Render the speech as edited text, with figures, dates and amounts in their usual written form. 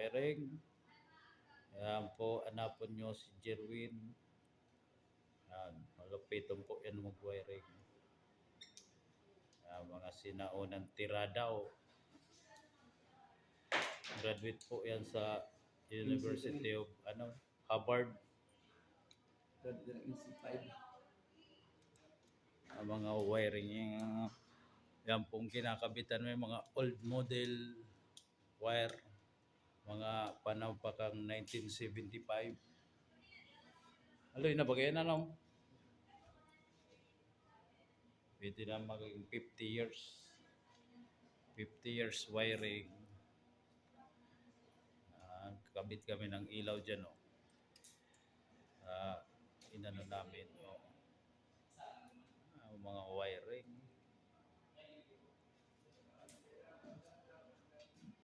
wiring. Yan po, hanapon nyo si Jerwin. Yan, malupiton po yan mag-wiring. Mga sinaunang tira daw. Graduate po yan sa University of Harvard. Ang mga wiring yan pong kinakabitan may mga old model wire, mga panahon 1975. Aloy na bagay na lang. Pwede na maging 50 years. 50 years wiring. Kabit kami ng ilaw dyan, oh. Inano namin, oh. Mga wiring.